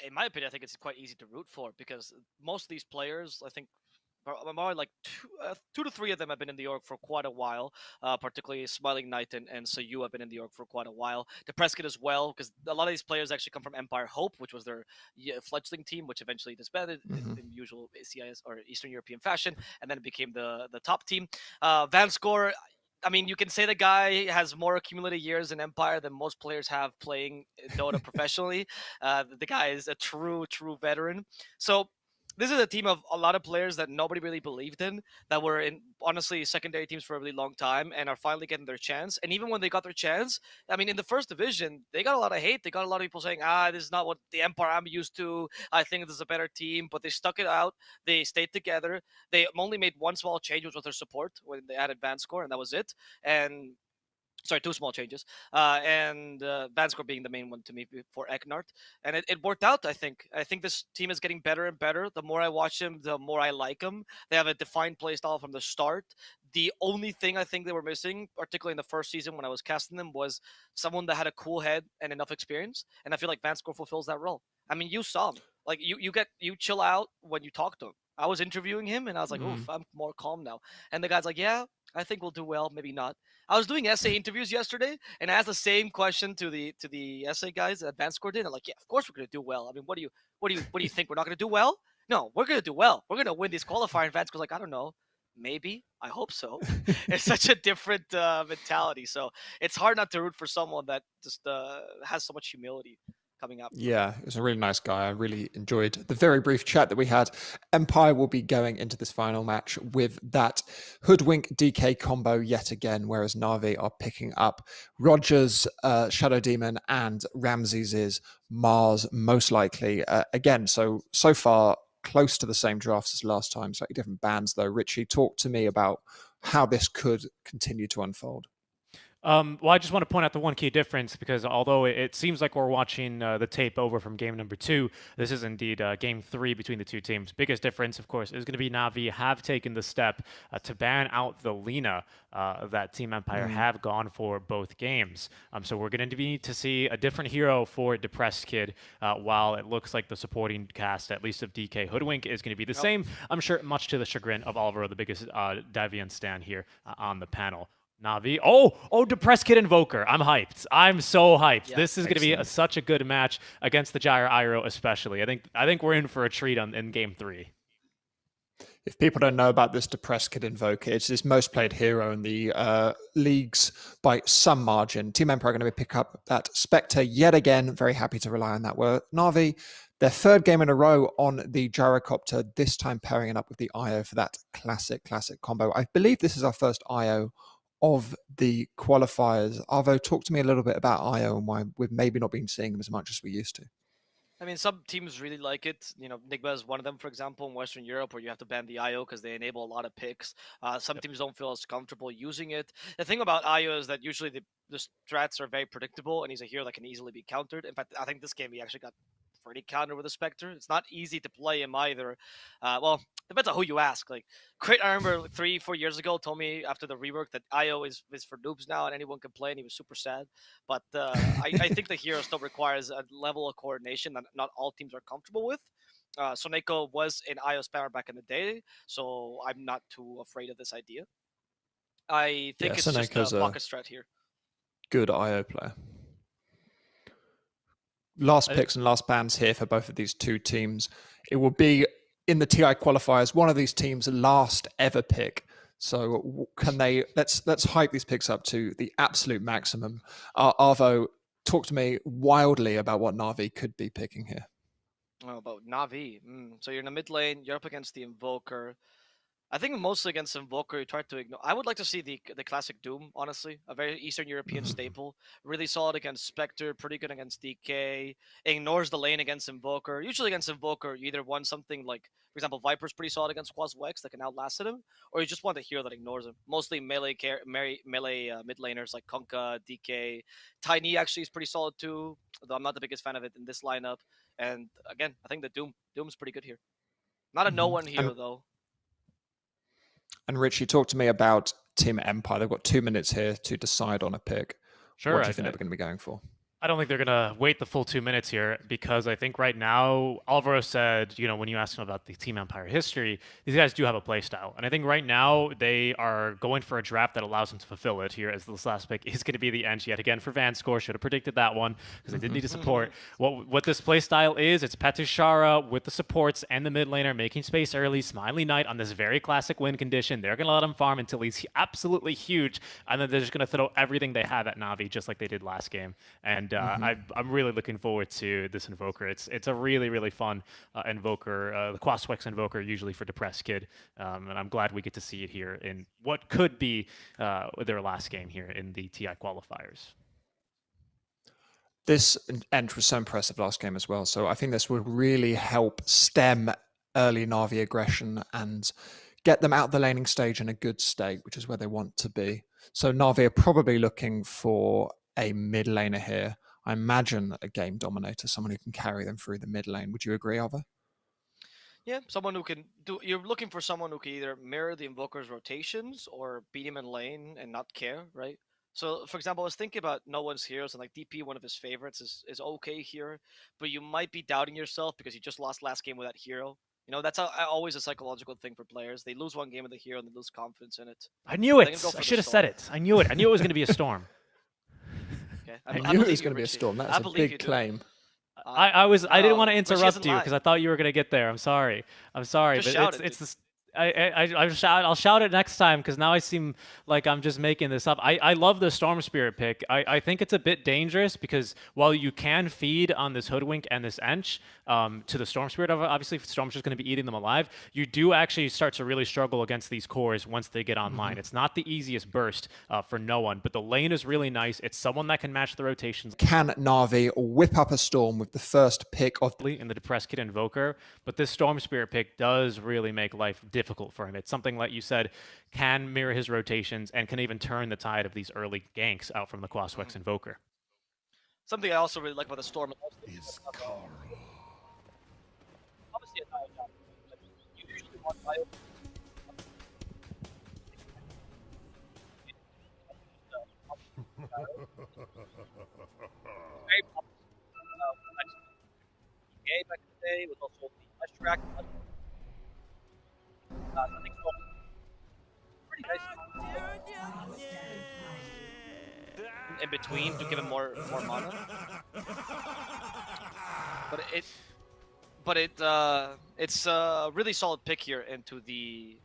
in my opinion, I think it's quite easy to root for because most of these players, I think, more like two to three of them have been in the org for quite a while. Particularly Smiling Knight and Sayu have been in the org for quite a while. The Prescott as well, because a lot of these players actually come from Empire Hope, which was their fledgling team, which eventually disbanded Mm-hmm. in usual CIS or Eastern European fashion, and then it became the top team. Vanscore, I mean, you can say the guy has more accumulated years in Empire than most players have playing Dota professionally. The guy is a true veteran. So this is a team of a lot of players that nobody really believed in, that were in honestly secondary teams for a really long time and are finally getting their chance. And even when they got their chance, I mean, in the first division, they got a lot of hate. They got a lot of people saying, this is not what the Empire I'm used to. I think this is a better team. But they stuck it out. They stayed together. They only made one small change, which was their support when they added Vanscore, and that was it. And sorry, two small changes, and Vanscore being the main one to me for Eknart, and it worked out. I think this team is getting better and better. The more I watch them, the more I like them. They have a defined play style from the start. The only thing I think they were missing, particularly in the first season when I was casting them, was someone that had a cool head and enough experience, and I feel like Vanscore fulfills that role. I mean, you saw him. Like you chill out when you talk to him. I was interviewing him, and I was like, Mm-hmm. "Oof, I'm more calm now." And the guy's like, "Yeah, I think we'll do well, maybe not." I was doing essay interviews yesterday, and I asked the same question to the essay guys at Vanscore did. I'm like, yeah, of course we're gonna do well. I mean, what do you think? We're not gonna do well? No, we're gonna do well. We're gonna win this qualifier. And Vanscore's like, I don't know, maybe. I hope so. It's such a different mentality, so it's hard not to root for someone that just has so much humility coming up. Yeah, he was a really nice guy. I really enjoyed the very brief chat that we had. Empire will be going into this final match with that Hoodwink DK combo yet again, whereas Navi are picking up Rogers, Shadow Demon, and Ramses' Mars, most likely. Again, so far, close to the same drafts as last time, slightly different bands though. Richie, talk to me about how this could continue to unfold. Well, I just want to point out the one key difference because although it seems like we're watching the tape over from game number 2, this is indeed game 3 between the two teams. Biggest difference, of course, is going to be Navi have taken the step to ban out the Lina that Team Empire have gone for both games. So we're going to need to see a different hero for Depressed Kid, while it looks like the supporting cast, at least of DK Hoodwink, is going to be the same. I'm sure, much to the chagrin of Oliver, the biggest Davian stan here on the panel. Navi. Oh, Depressed Kid Invoker. I'm hyped. I'm so hyped. Yeah, this is going to be such a good match against the Gyre Iroh especially. I think we're in for a treat in game 3. If people don't know about this Depressed Kid Invoker, it's his most played hero in the leagues by some margin. Team Empire are going to pick up that Spectre yet again. Very happy to rely on that. Where Navi, their third game in a row on the Gyrocopter, this time pairing it up with the IO for that classic combo. I believe this is our first IO of the qualifiers. Arvo, talk to me a little bit about IO and why we've maybe not been seeing them as much as we used to. I mean, some teams really like it. Nigma is one of them, for example, in Western Europe, where you have to ban the IO because they enable a lot of picks. Some teams don't feel as comfortable using it. The thing about IO is that usually the strats are very predictable, and he's a hero that can easily be countered. In fact, I think this game he actually got pretty countered with a Spectre. It's not easy to play him either. Well, depends on who you ask. Like, Crit, I remember 3-4 years ago, told me after the rework that IO is for noobs now and anyone can play, and he was super sad. But I think the hero still requires a level of coordination that not all teams are comfortable with. Soneko was an IO spammer back in the day, so I'm not too afraid of this idea. I think it's just a pocket strat here. Good IO player. Last picks and last bans here for both of these two teams. It will be in the TI qualifiers, one of these teams' last ever pick. So can they? Let's hype these picks up to the absolute maximum. Arvo, talk to me wildly about what Navi could be picking here. Oh, about Navi. So you're in the mid lane. You're up against the Invoker. I think mostly against Invoker, you try to ignore. I would like to see the classic Doom, honestly. A very Eastern European staple. Really solid against Spectre, pretty good against DK. Ignores the lane against Invoker. Usually against Invoker, you either want something like, for example, Viper's pretty solid against Quaswex that can outlast him, or you just want a hero that ignores him. Mostly melee mid laners like Konka, DK. Tiny actually is pretty solid too, though I'm not the biggest fan of it in this lineup. And again, I think the Doom's pretty good here. Not a no-one hero, though. And Richie, talk to me about Team Empire. They've got 2 minutes here to decide on a pick. Sure. What do you think they're going to be going for? I don't think they're gonna wait the full 2 minutes here because I think right now Alvaro said, when you asked him about the Team Empire history, these guys do have a play style, and I think right now they are going for a draft that allows them to fulfill it. Here, as this last pick is going to be the Ench yet again for Vanscore. Should have predicted that one because they did need to support. What this play style is, it's Petushara with the supports and the mid laner making space early. Smiley Knight on this very classic win condition. They're gonna let him farm until he's absolutely huge, and then they're just gonna throw everything they have at Navi just like they did last game. And I'm really looking forward to this Invoker. It's a really fun Invoker, the Quaswex Invoker, usually for Depressed Kid, and I'm glad we get to see it here in what could be their last game here in the TI qualifiers. This end was so impressive last game as well, so I think this would really help stem early Navi aggression and get them out the laning stage in a good state, which is where they want to be. So Navi are probably looking for a mid laner here. I imagine a game dominator, someone who can carry them through the mid lane. Would you agree, Alva? Yeah, someone who can do. You're looking for someone who can either mirror the Invoker's rotations or beat him in lane and not care, right? So, for example, I was thinking about No One's Heroes, and like DP, one of his favorites, is okay here, but you might be doubting yourself because you just lost last game with that hero. That's always a psychological thing for players. They lose one game with the hero and they lose confidence in it. I knew it. Go I should have said it. I knew it. I knew it was going to be a storm. Okay. I knew it was going to be a storm. That's a big claim. I didn't want to interrupt you because I thought you were going to get there. I'm sorry. Just but shout it's this. I'll shout it next time because now I seem like I'm just making this up. I love the Storm Spirit pick. I think it's a bit dangerous because while you can feed on this Hoodwink and this Ench to the Storm Spirit, obviously Storm's just going to be eating them alive, you do actually start to really struggle against these cores once they get online. It's not the easiest burst for no one, but the lane is really nice. It's someone that can match the rotations. Can Navi whip up a Storm with the first pick of in the Depressed Kid Invoker, but this Storm Spirit pick does really make life difficult for him. It's something like you said can mirror his rotations and can even turn the tide of these early ganks out from the Quaswex Invoker. Something I also really like about the Storm is obviously you usually want bio. Back in the day was also the flash track. I think so. Pretty nice. In between to give him more mana. But it's a really solid pick here into the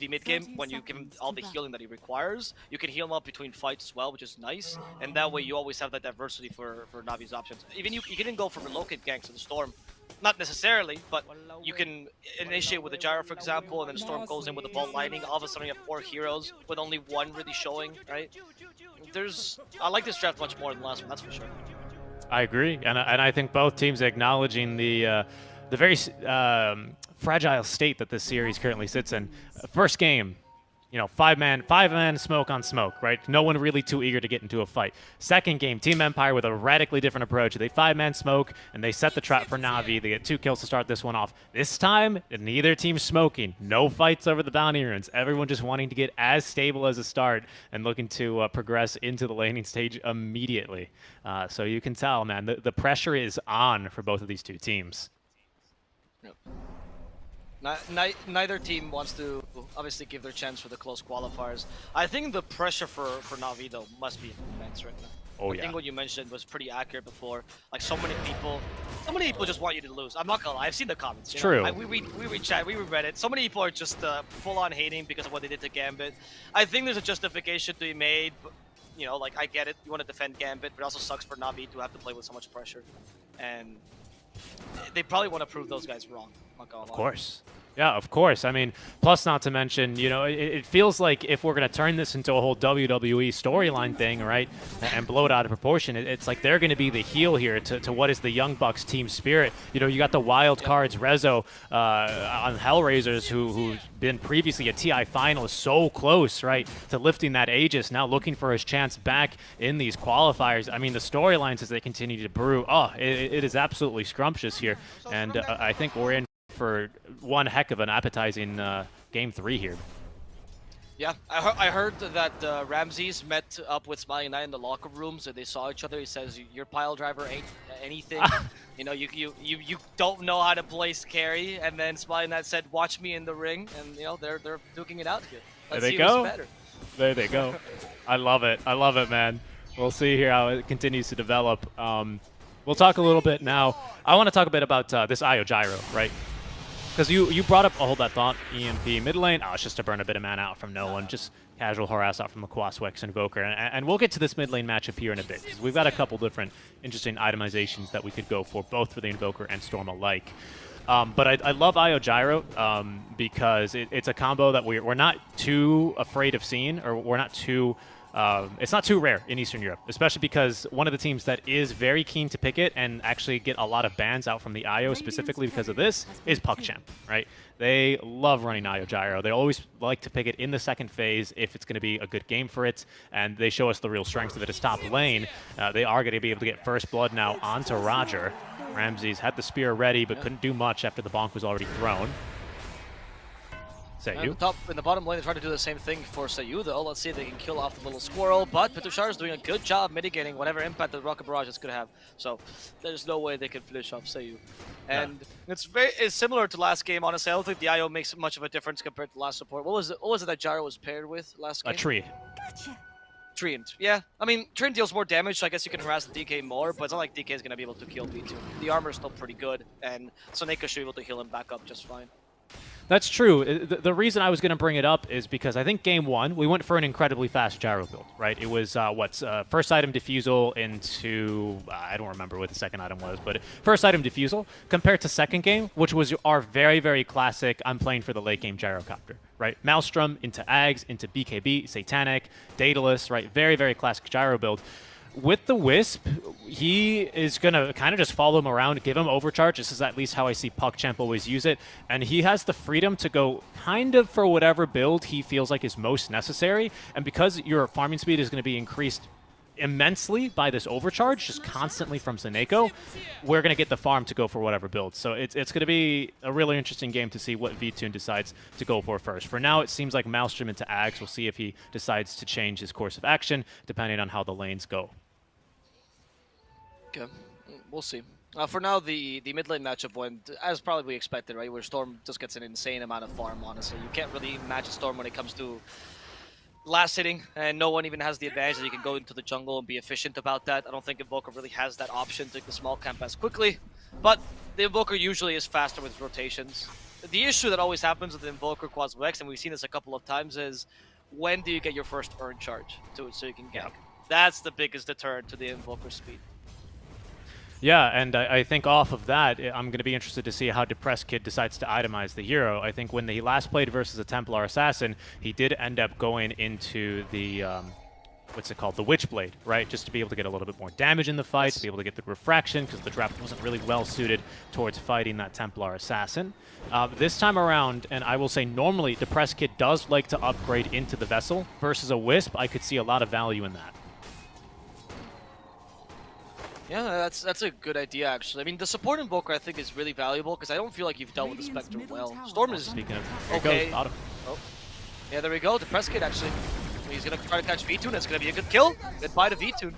mid game when you give him all the healing that he requires. You can heal him up between fights as well, which is nice, and that way you always have that diversity for Navi's options. Even you can go from relocate ganks to the Storm. Not necessarily, but you can initiate with a Gyro, for example, and then Storm goes in with the Bolt Lightning. All of a sudden you have 4 heroes with only one really showing, right? I like this draft much more than the last one, that's for sure. I agree, and I think both teams acknowledging the very fragile state that this series currently sits in. First game, 5-man smoke on smoke, right? No one really too eager to get into a fight. Second game, Team Empire with a radically different approach. They 5-man smoke, and they set the trap for Navi. They get 2 kills to start this one off. This time, neither team smoking. No fights over the bounty runes. Everyone just wanting to get as stable as a start and looking to progress into the laning stage immediately. So you can tell, man, the pressure is on for both of these two teams. Yep. Neither team wants to obviously give their chance for the close qualifiers. I think the pressure for Navi though must be immense right now. I think what you mentioned was pretty accurate before. Like so many people just want you to lose. I'm not gonna lie, I've seen the comments. It's true. We read chat, we read Reddit. So many people are just full on hating because of what they did to Gambit. I think there's a justification to be made. But, like I get it, you want to defend Gambit, but it also sucks for Navi to have to play with so much pressure. And they probably want to prove those guys wrong. Of course. Yeah, of course. I mean, plus not to mention, it feels like if we're going to turn this into a whole WWE storyline thing, right, and blow it out of proportion, it's like they're going to be the heel here to what is the Young Bucks team spirit. You got the wild cards, Rezo on Hellraisers, who's been previously a TI finalist, so close, right, to lifting that Aegis, now looking for his chance back in these qualifiers. I mean, the storylines as they continue to brew, it is absolutely scrumptious here, and I think we're in for one heck of an appetizing Game 3 here. Yeah, I heard that Ramses met up with Smiling Knight in the locker rooms and they saw each other. He says, "Your pile driver ain't anything. You know, you don't know how to place carry." And then Smiling Knight said, "Watch me in the ring," and you know they're duking it out here. There Let's they see who's go. better. There they go. I love it. I love it, man. We'll see here how it continues to develop. We'll talk a little bit now. I want to talk a bit about this Io Gyro, right? Because you brought up, hold that thought, EMP mid lane. Oh, it's just to burn a bit of mana out from no one. Just casual harass out from the Quaswex Invoker. And we'll get to this mid lane matchup here in a bit. Because we've got a couple different interesting itemizations that we could go for, both for the Invoker and Storm alike. But I love Io Gyro because it's a combo that we're not too afraid of seeing, or we're not too... it's not too rare in Eastern Europe, especially because one of the teams that is very keen to pick it and actually get a lot of bans out from the IO specifically because of this is PuckChamp, right? They love running IO Gyro. They always like to pick it in the second phase if it's going to be a good game for it, and they show us the real strengths of it as top lane. They are going to be able to get first blood now onto Roger. Ramses had the spear ready, but couldn't do much after the bonk was already thrown. In the bottom lane, they're trying to do the same thing for Sayu, though. Let's see if they can kill off the little squirrel. But Petushar is doing a good job mitigating whatever impact the Rocket Barrage is going to have. So there's no way they can finish off Sayu. And it's similar to last game, honestly. I don't think the IO makes much of a difference compared to last support. What was it that Gyro was paired with last game? A tree. Treant. Yeah, I mean, Treant deals more damage, so I guess you can harass the DK more, but it's not like DK is going to be able to kill B2. The armor is still pretty good, and Soneka should be able to heal him back up just fine. That's true. The reason I was going to bring it up is because I think game one, we went for an incredibly fast gyro build, right? It was, first item diffusal into, I don't remember what the second item was, but first item diffusal compared to second game, which was our very, very classic, I'm playing for the late game gyrocopter, right? Maelstrom into Ags, into BKB, Satanic, Daedalus, right? Very, very classic gyro build. With the Wisp, he is going to kind of just follow him around, give him overcharge. This is at least how I see PuckChamp always use it. And he has the freedom to go kind of for whatever build he feels like is most necessary. And because your farming speed is going to be increased immensely by this overcharge, just constantly from Seneko, we're going to get the farm to go for whatever build. So it's going to be a really interesting game to see what VTune decides to go for first. For now, it seems like Maelstrom into Ags. We'll see if he decides to change his course of action, depending on how the lanes go. Okay, we'll see. For now, the mid lane matchup went as probably expected, right? Where Storm just gets an insane amount of farm, honestly. You can't really match a Storm when it comes to last hitting, and no one even has the advantage that you can go into the jungle and be efficient about that. I don't think Invoker really has that option to take the small camp as quickly, but the Invoker usually is faster with rotations. The issue that always happens with the Invoker Quaswex, and we've seen this a couple of times, is when do you get your first earn charge so you can gank? That's the biggest deterrent to the Invoker speed. Yeah, and I think off of that, I'm going to be interested to see how Depressed Kid decides to itemize the hero. I think when he last played versus a Templar Assassin, he did end up going into the, what's it called, the Witchblade, right? Just to be able to get a little bit more damage in the fight, to be able to get the refraction, because the draft wasn't really well suited towards fighting that Templar Assassin. This time around, and I will say normally, Depressed Kid does like to upgrade into the Vessel versus a Wisp. I could see a lot of value in that. Yeah, that's a good idea, actually. I mean, the support Invoker, I think, is really valuable, because I don't feel like you've dealt with the Spectre well. Storm is... Speaking of... There okay. Goes, bottom. Oh. Yeah, there we go. Depressed Kid, actually. He's going to try to catch VTune. It's going to be a good kill. Goodbye to VTune.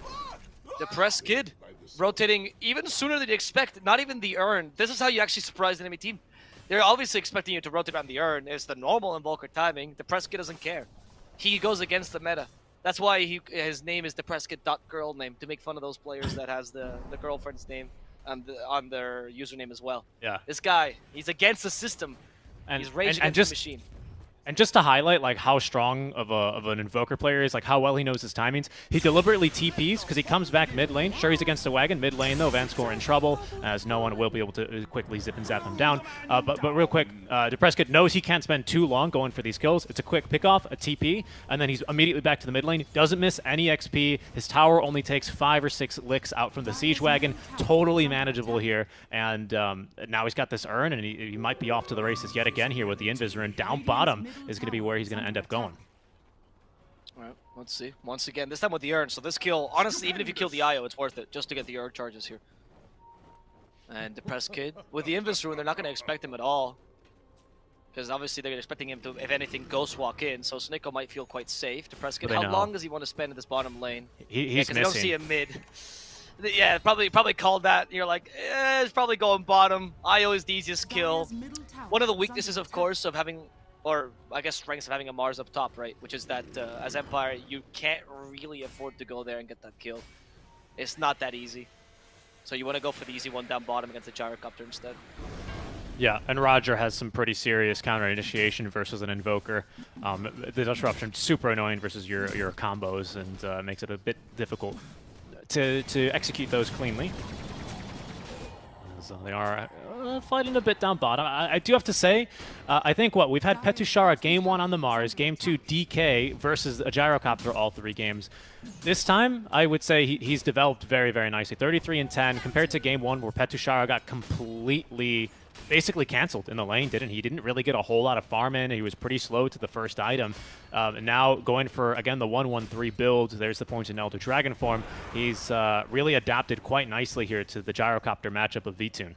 Depressed Kid. Rotating even sooner than you expect. Not even the Urn. This is how you actually surprise the enemy team. They're obviously expecting you to rotate around the Urn. It's the normal Invoker timing. Depressed Kid doesn't care. He goes against the meta. That's why his name is Depresskid.girl name, to make fun of those players that has the girlfriend's name on their username as well. Yeah. This guy, he's against the system. He's raging against the machine. And just to highlight like how strong of an Invoker player is, like how well he knows his timings, he deliberately TPs because he comes back mid lane. Sure, he's against the wagon. Mid lane, though, Vanscore in trouble, as no one will be able to quickly zip and zap him down. But real quick, Depresskid knows he can't spend too long going for these kills. It's a quick pickoff, a TP, and then he's immediately back to the mid lane. Doesn't miss any XP. His tower only takes 5 or 6 licks out from the siege wagon. Totally manageable here. And now he's got this urn, and he might be off to the races yet again here with the Invis rune. Down bottom is going to be where he's going to end up going. All right, let's see. Once again, this time with the urn. So this kill, honestly, even if you kill the IO, it's worth it just to get the urn charges here. And Depressed Kid with the Invis rune, they're not going to expect him at all. Because obviously they're expecting him to, if anything, ghost walk in. So Sneeko might feel quite safe to Prescott. But How they know. long does he want to spend in this bottom lane? He's Because they don't missing. see a mid. Yeah, probably called that. You're like, it's probably going bottom. IO is the easiest kill. One of the weaknesses, of course, of having, or I guess strengths of having a Mars up top, right? Which is that as Empire, you can't really afford to go there and get that kill. It's not that easy. So you want to go for the easy one down bottom against the Gyrocopter instead. Yeah, and Roger has some pretty serious counter initiation versus an Invoker. The disruption super annoying versus your combos, and makes it a bit difficult to execute those cleanly. So they are fighting a bit down bottom. I do have to say, I think we've had Petushara game 1 on the Mars, game 2 DK versus a Gyrocopter all 3 games. This time, I would say he's developed very, very nicely. 33 and 10 compared to game 1 where Petushara got completely basically canceled in the lane, didn't he? He didn't really get a whole lot of farm in. He was pretty slow to the first item. And now going for, again, the 1-1-3 build. There's the point in Elder Dragon form. He's really adapted quite nicely here to the Gyrocopter matchup of VTune.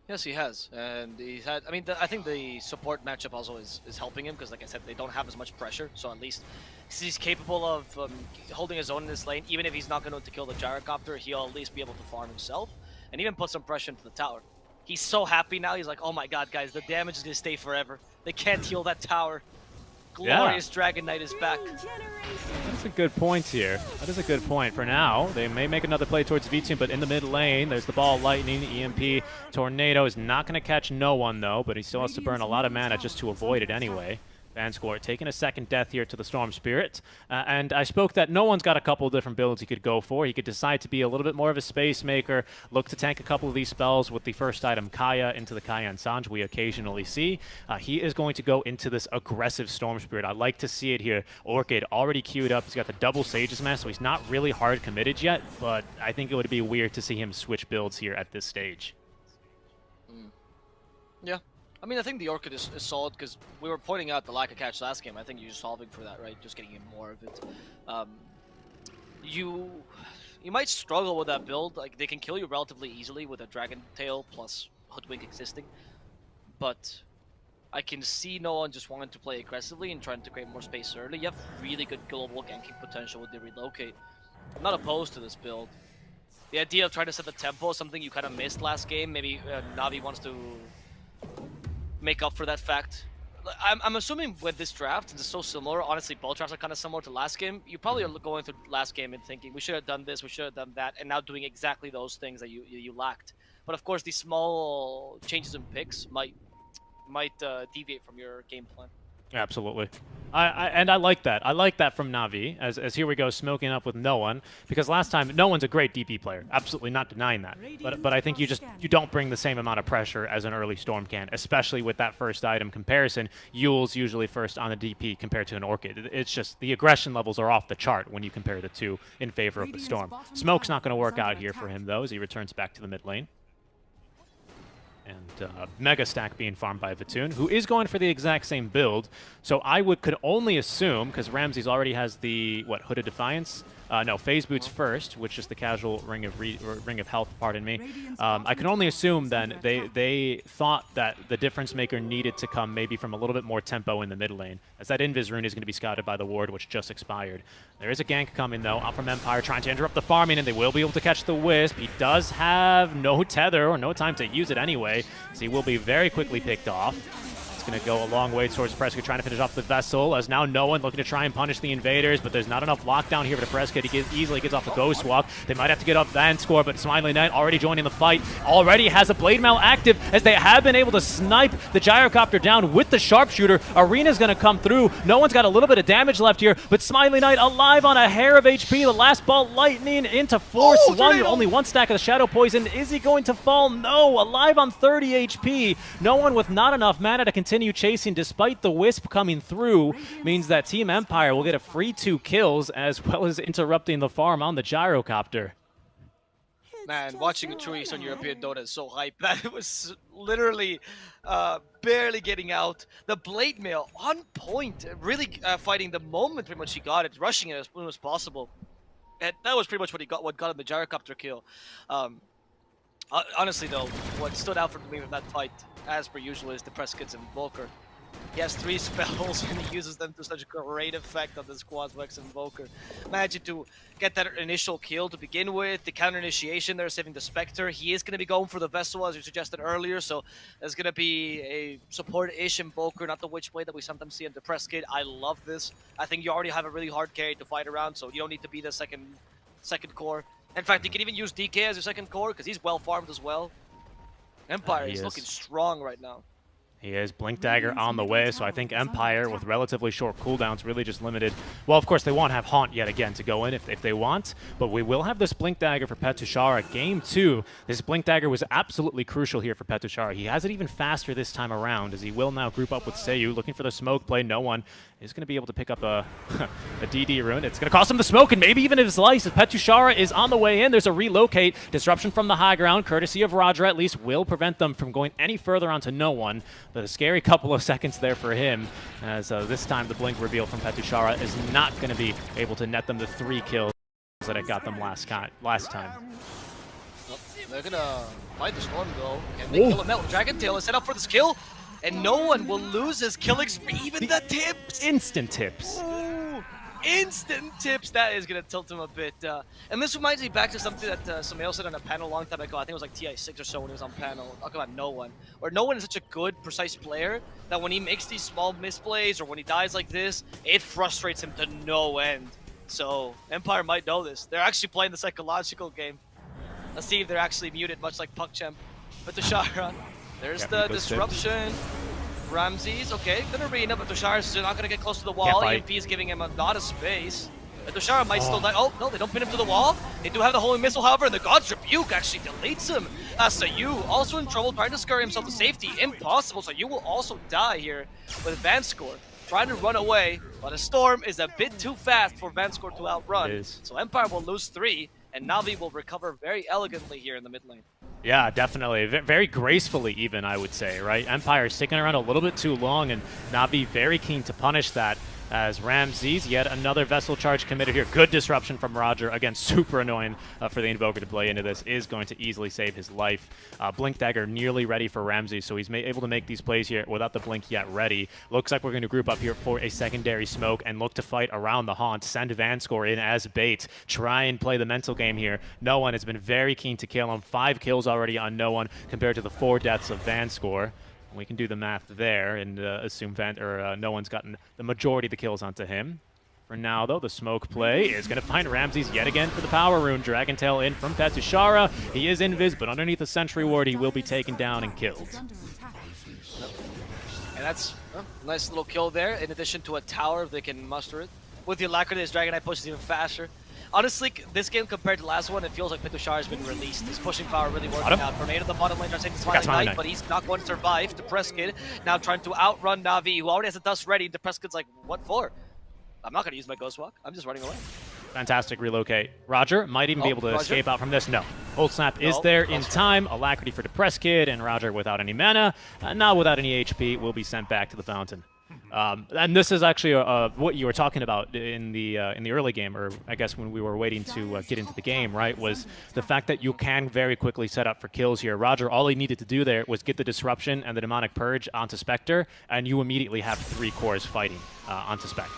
Yes, he has, and he's had. I mean, I think the support matchup also is helping him because, like I said, they don't have as much pressure. So at least he's capable of holding his own in this lane. Even if he's not going to kill the Gyrocopter, he'll at least be able to farm himself and even put some pressure into the tower. He's so happy now. He's like, "Oh my God, guys, the damage is going to stay forever. They can't heal that tower. Glorious Dragon Knight is back." That's a good point here. That is a good point. For now, they may make another play towards VTune, but in the mid lane, there's the ball, lightning, EMP. Tornado is not going to catch no one, though, but he still has to burn a lot of mana just to avoid it anyway. Vanscore taking a second death here to the Storm Spirit. And I spoke that no one's got a couple of different builds he could go for. He could decide to be a little bit more of a space maker, look to tank a couple of these spells with the first item, Kaya, into the Kaya and Sanj we occasionally see. He is going to go into this aggressive Storm Spirit. I like to see it here. Orchid already queued up. He's got the double Sage's Mask, so he's not really hard committed yet, but I think it would be weird to see him switch builds here at this stage. Yeah. I mean, I think the Orchid is solid because we were pointing out the lack of catch last game. I think you're just solving for that, right? Just getting in more of it. You might struggle with that build. Like, they can kill you relatively easily with a Dragon Tail plus Hoodwink existing. But I can see no one just wanting to play aggressively and trying to create more space early. You have really good global ganking potential with the Relocate. I'm not opposed to this build. The idea of trying to set the tempo is something you kind of missed last game. Maybe Navi wants to make up for that fact. I'm assuming with this draft, since it's so similar, honestly, both drafts are kind of similar to last game. You probably are going through last game and thinking, we should have done this, we should have done that, and now doing exactly those things that you lacked. But of course, these small changes in picks might deviate from your game plan. Absolutely. I like that. I like that from Navi, as here we go, smoking up with no one, because last time, no one's a great DP player. Absolutely not denying that. But I think you don't bring the same amount of pressure as an early Storm can, especially with that first item comparison. Yule's usually first on the DP compared to an Orchid. It's just the aggression levels are off the chart when you compare the two in favor of the Storm. Smoke's not going to work out here for him, though, as he returns back to the mid lane. And Mega Stack being farmed by Vatoon, who is going for the exact same build. So I could only assume, because Ramses already has the, Hooded Defiance? No, Phase Boots first, which is the casual Ring of Health, pardon me. I can only assume then they thought that the difference maker needed to come maybe from a little bit more tempo in the mid lane, as that Invis rune is going to be scouted by the ward, which just expired. There is a gank coming, though, out from Empire, trying to interrupt the farming, and they will be able to catch the Wisp. He does have no tether, or no time to use it anyway, so he will be very quickly picked off. Going to go a long way towards Prescott, trying to finish off the Vessel, as now no one looking to try and punish the invaders, but there's not enough lockdown here for Prescott. He easily gets off the Ghost Walk. They might have to get up Vanscore, but Smiling Knight already joining the fight. Already has a Blade Mail active, as they have been able to snipe the Gyrocopter down with the Sharpshooter. Arena's going to come through. No one's got a little bit of damage left here, but Smiling Knight alive on a hair of HP. The last ball lightning into Force 1. Only one stack of the Shadow Poison. Is he going to fall? No. Alive on 30 HP. No one with not enough mana to continue chasing, despite the Wisp coming through, means that Team Empire will get a free 2 kills, as well as interrupting the farm on the Gyrocopter. Man, watching a true Eastern European Dota is so hype. That was literally barely getting out. The Blade Mail on point, really fighting the moment pretty much he got it, rushing it as soon as possible. And that was pretty much what got him the Gyrocopter kill. Honestly, though, what stood out for me from that fight, as per usual, is the press kits Invoker. He has 3 spells and he uses them to such a great effect on this Quadvex Invoker. Managing to get that initial kill to begin with, the counter initiation there, saving the Spectre. He is going to be going for the Vessel, as you suggested earlier, so there's going to be a support-ish Invoker, not the Witchblade that we sometimes see in the press kit. I love this. I think you already have a really hard carry to fight around, so you don't need to be the second core. In fact, you can even use DK as your second core, because he's well farmed as well. Empire is looking strong right now. He is. Blink Dagger on the way, so I think Empire, with relatively short cooldowns, really just limited. Well, of course, they won't have Haunt yet again to go in if they want, but we will have this Blink Dagger for Petushara. Game 2, this Blink Dagger was absolutely crucial here for Petushara. He has it even faster this time around, as he will now group up with Seiyu, looking for the smoke play. No one is going to be able to pick up a DD rune. It's going to cost him the smoke and maybe even his life, as Petushara is on the way in. There's a relocate. Disruption from the high ground, courtesy of Roger at least, will prevent them from going any further onto no one. But a scary couple of seconds there for him, as this time the blink reveal from Petushara is not going to be able to net them the 3 kills that it got them last time. Oh, they're going to fight the Storm, though. Can they kill him out? Dragon Tail is set up for this kill, and no one will lose his killing spree. Even the tips! Instant tips. Ooh, instant tips. That is going to tilt him a bit. And this reminds me back to something that Samael said on a panel a long time ago. I think it was like TI6 or so when he was on panel. Talking about No One. Where No One is such a good, precise player that when he makes these small misplays or when he dies like this, it frustrates him to no end. So Empire might know this. They're actually playing the psychological game. Let's see if they're actually muted, much like PuckChamp. But Tushara, there's the disruption. Ramses, okay, good arena, but Tushara's not going to get close to the wall. EMP is giving him a lot of space. But Tushara might still die. Oh, no, they don't pin him to the wall. They do have the Holy Missile, however, and the God's Rebuke actually deletes him. Seiyu also in trouble, trying to scurry himself to safety. Impossible, Seiyu will also die here with Vanscore. Trying to run away, but a Storm is a bit too fast for Vanscore to outrun. So Empire will lose 3, and Navi will recover very elegantly here in the mid lane. Yeah, definitely. Very gracefully even, I would say, right? Empire sticking around a little bit too long, and Navi very keen to punish that, as Ramses, yet another Vessel Charge committed here. Good disruption from Roger. Again, super annoying for the Invoker to play into this. Is going to easily save his life. Blink Dagger nearly ready for Ramses, so he's able to make these plays here without the Blink yet ready. Looks like we're going to group up here for a secondary smoke and look to fight around the Haunt. Send Vanscore in as bait. Try and play the mental game here. No One has been very keen to kill him. 5 kills already on No One compared to the 4 deaths of Vanscore. We can do the math there and assume No One's gotten the majority of the kills onto him. For now, though, the smoke play is going to find Ramses yet again for the power rune. Dragon Tail in from Petushara. He is invis, but underneath the Sentry Ward, he will be taken down and killed. And that's a nice little kill there, in addition to a tower if they can muster it. With the Alacrity, this Dragon Knight pushes even faster. Honestly, this game compared to the last one, it feels like Petushara has been released. His pushing power really working out. Tornado the bottom lane trying to take the Smiling Knight, but he's not going to survive. The Press Kid now trying to outrun Navi, who already has the dust ready. The Press Kid's like, what for? I'm not going to use my Ghost Walk. I'm just running away. Fantastic relocate. Roger might even be able to escape out from this. No. Ult Snap is there in time. Alacrity for the Press Kid, and Roger without any mana, not without any HP, will be sent back to the fountain. And this is actually what you were talking about in the early game, or I guess when we were waiting to get into the game, right, was the fact that you can very quickly set up for kills here. Roger, all he needed to do there was get the Disruption and the Demonic Purge onto Spectre, and you immediately have 3 cores fighting onto Spectre.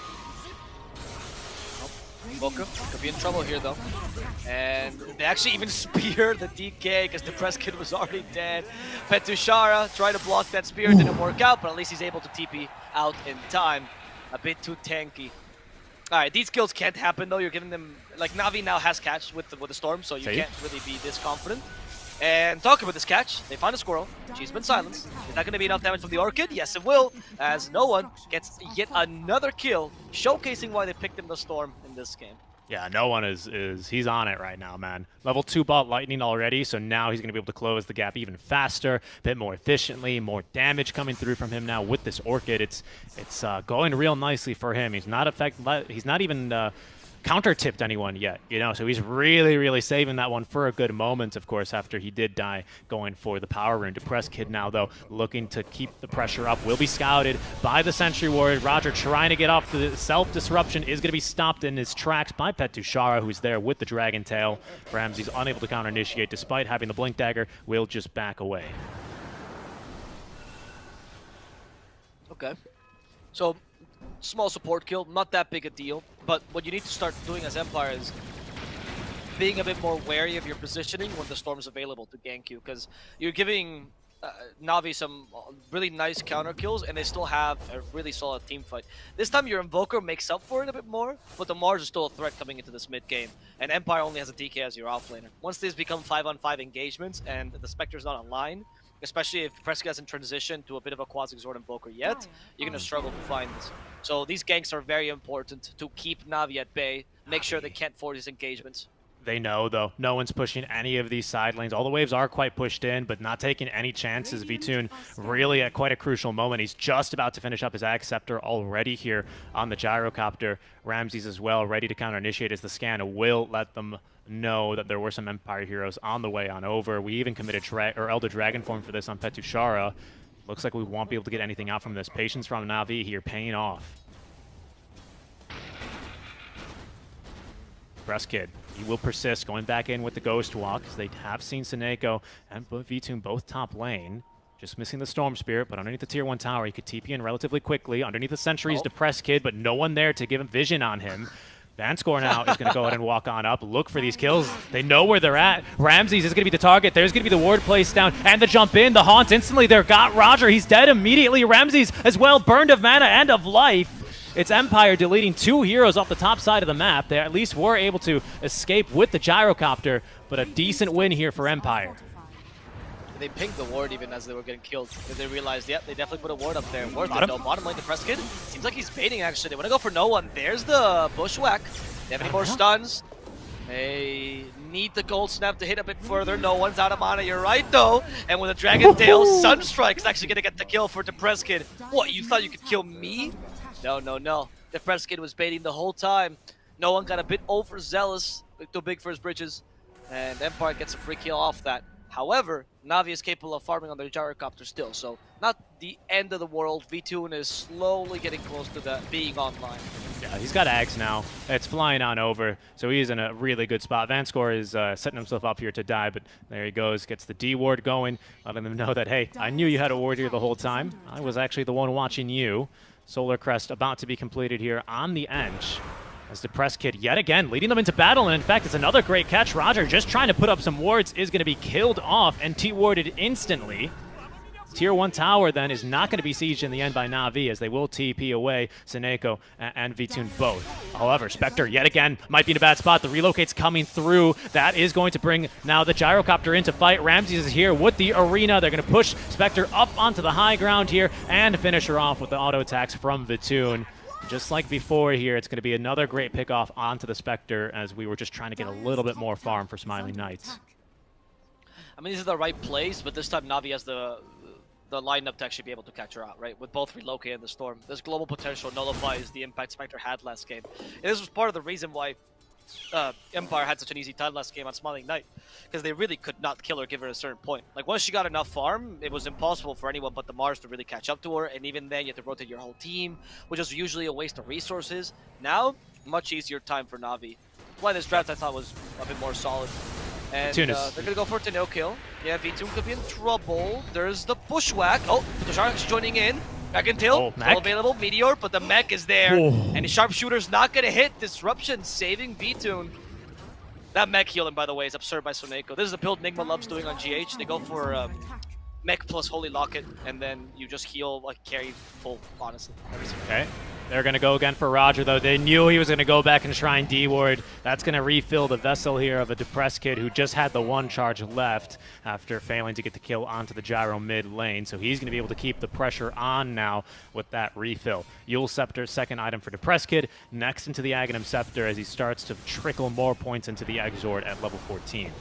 Invoker could be in trouble here, though. And they actually even spear the DK because the Press Kid was already dead. Petushara tried to block that spear, didn't work out, but at least he's able to TP out in time. A bit too tanky. Alright, these kills can't happen, though. You're giving them... Like, Navi now has catch with the Storm, so you can't really be this confident. And talking about this catch, they find a squirrel. She's been silenced. Is that going to be enough damage from the Orchid? Yes, it will, as No One gets yet another kill, showcasing why they picked him the Storm in this game. Yeah, No One he's on it right now, man. Level 2 bot Lightning already, so now he's going to be able to close the gap even faster, a bit more efficiently, more damage coming through from him now with this Orchid. It's going real nicely for him. He's not even counter-tipped anyone yet, you know, so he's really, really saving that one for a good moment, of course, after he did die going for the power rune. Depressed Kid now, though, looking to keep the pressure up, will be scouted by the Sentry Ward. Roger trying to get off the self-disruption is going to be stopped in his tracks by Petushara, who's there with the Dragon Tail. Ramsey's unable to counter-initiate despite having the Blink Dagger, will just back away. Okay. So, small support kill, not that big a deal, but what you need to start doing as Empire is being a bit more wary of your positioning when the Storm's available to gank you, because you're giving Navi some really nice counter kills, and they still have a really solid team fight. This time your Invoker makes up for it a bit more, but the Mars is still a threat coming into this mid game, and Empire only has a DK as your offlaner. Once these become 5-on-5 engagements and the Spectre's not online, especially if Prescott hasn't transitioned to a bit of a Quasi-Exort Invoker yet, you're going to struggle to find this. So these ganks are very important to keep Navi at bay, make sure they can't force these engagements. They know, though. No one's pushing any of these side lanes. All the waves are quite pushed in, but not taking any chances. Vitoon really at quite a crucial moment. He's just about to finish up his Ag Scepter already here on the Gyrocopter. Ramses as well, ready to counter-initiate as the scan will let them know that there were some Empire heroes on the way on over. We even committed Elder Dragon form for this on Petushara. Looks like we won't be able to get anything out from this. Patience from Navi here paying off. Breast Kid, he will persist, going back in with the Ghost Walk, because they have seen Seneko and Vitoon both top lane. Just missing the Storm Spirit, but underneath the Tier 1 tower, he could TP in relatively quickly. Underneath the Sentry's Depressed Kid, but no one there to give him vision on him. Vanscore now is going to go ahead and walk on up, look for these kills. They know where they're at. Ramses is going to be the target. There's going to be the ward placed down and the jump in. The haunt instantly there. Got Roger. He's dead immediately. Ramses as well, burned of mana and of life. It's Empire deleting 2 heroes off the top side of the map. They at least were able to escape with the Gyrocopter, but a decent win here for Empire. They pinged the ward even as they were getting killed. They realized, yep, they definitely put a ward up there. Worth it though. Bottom lane, the Depressed Kid. Seems like he's baiting actually. They want to go for no one. There's the Bushwhack. They have any more stuns? They need the Gold Snap to hit a bit further. No one's out of mana. You're right though. And with a Dragon Tail, Sunstrike's actually going to get the kill for Depressed Kid. What, you thought you could kill me? No, no, no. Depressed Kid was baiting the whole time. No one got a bit overzealous, too big for his bridges. And Empire gets a free kill off that. However, Navi is capable of farming on the Gyrocopter still, so not the end of the world. Vitoon is slowly getting close to that being online. Yeah, he's got Ags now. It's flying on over, so he's in a really good spot. Vanscore is setting himself up here to die, but there he goes, gets the D ward going, letting them know that, hey, I knew you had a ward here the whole time. I was actually the one watching you. Solar Crest about to be completed here on the Ench. As Depressed Kid yet again leading them into battle, and in fact it's another great catch. Roger just trying to put up some wards is going to be killed off and T-warded instantly. Tier 1 tower then is not going to be sieged in the end by Navi, as they will TP away Seneko and Vitoon both. However, Spectre yet again might be in a bad spot. The relocate's coming through. That is going to bring now the Gyrocopter into fight. Ramses is here with the arena. They're going to push Spectre up onto the high ground here and finish her off with the auto attacks from Vitoon. Just like before here, it's going to be another great pickoff onto the Spectre, as we were just trying to get a little bit more farm for Smiling Knights. I mean, this is the right place, but this time Navi has the lineup to actually be able to catch her out, right? With both Relocate and the Storm. This global potential nullifies the impact Spectre had last game. And this was part of the reason why Empire had such an easy time last game on Smiling Knight, because they really could not kill her, give her a certain point. Like, once she got enough farm, it was impossible for anyone but the Mars to really catch up to her, and even then you have to rotate your whole team, which is usually a waste of resources. Now, much easier time for Navi. Why this draft I thought was a bit more solid. And they're going to go for a no kill. Yeah, Vitoon could be in trouble. There's the Bushwhack. Oh, the Shark's joining in. Dragon Tail, still available. Meteor, but the mech is there. And the Sharpshooter's not going to hit. Disruption saving Vitoon. That mech healing, by the way, is absurd by Soneko. This is a build Nigma loves doing on GH. They go for mech plus Holy Locket, and then you just heal, like, carry full, honestly. Okay. They're going to go again for Roger, though. They knew he was going to go back and try and D-ward. That's going to refill the vessel here of a Depressed Kid who just had the one charge left after failing to get the kill onto the Gyro mid lane. So he's going to be able to keep the pressure on now with that refill. Eul Scepter, second item for Depressed Kid. Next into the Aghanim Scepter as he starts to trickle more points into the Exort at level 14.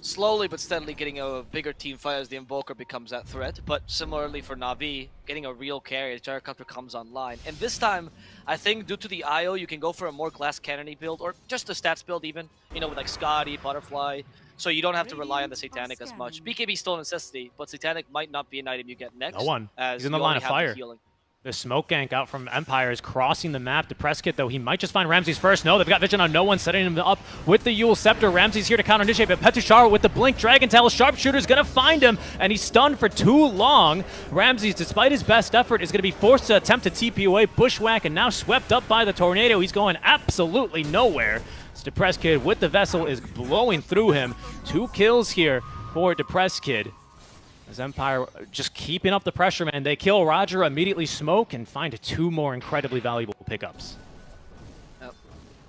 slowly but steadily getting a bigger team fight as the Invoker becomes that threat. But similarly for Navi, getting a real carry as Gyrocopter comes online. And this time, I think due to the IO, you can go for a more glass cannony build, or just a stats build even, you know, with like Scotty, Butterfly, so you don't have to rely on the Satanic as much. BKB is still a necessity, but Satanic might not be an item you get next. No one. As He's in the you line only of have the fire. healing. The smoke gank out from Empire is crossing the map. Depresskit, though, he might just find Ramses first. No, they've got vision on no one, setting him up with the Yule Scepter. Ramses here to counter-initiate, but Petusharo with the Blink Dragon Tail. Sharpshooter's going to find him, and he's stunned for too long. Ramses, despite his best effort, is going to be forced to attempt to TP away, bushwhack, and now swept up by the tornado. He's going absolutely nowhere. Depresskit with the Vessel is blowing through him. 2 kills here for Depresskit. As Empire just keeping up the pressure, man. They kill Roger, immediately smoke, and find 2 more incredibly valuable pickups.